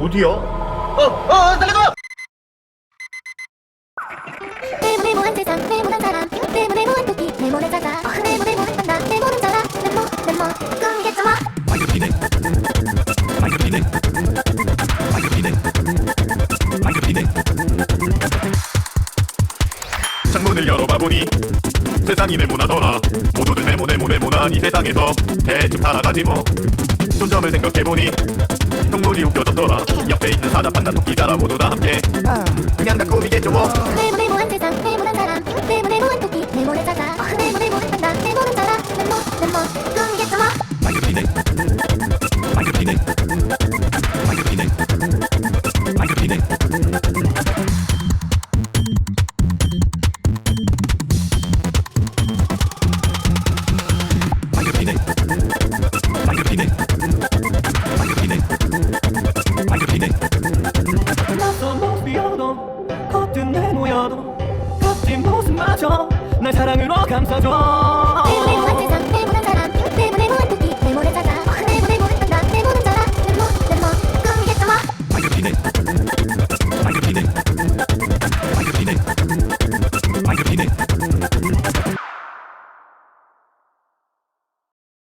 어디야? 살려줘! 네모네모한 세상 네모난 사람 네모네모한 토끼 네모네 자자 네모네모한 판다 네모는 자라 네모 꿈이겠죠 뭐. 창문을 열어봐보니 세상이 네모나더라. 모두들 네모난 이 세상에서 대충 살아가지 뭐. 존점을 생각해보니 동물이 웃겨졌더라. 옆에 있는 사자 판다 토끼 자라 모두 다 함께 그냥 다 꿈이겠죠 뭐. 네모네모한 세상 네모난 사람 네모네모한 토끼 네모네 자자 네모네모한 판다 네모는 자라 네모 꿈이겠죠 뭐. 낯선 모습이어도 겉은 네모여도 겉진 모습마저 날 사랑으로 감싸줘. 네모네모한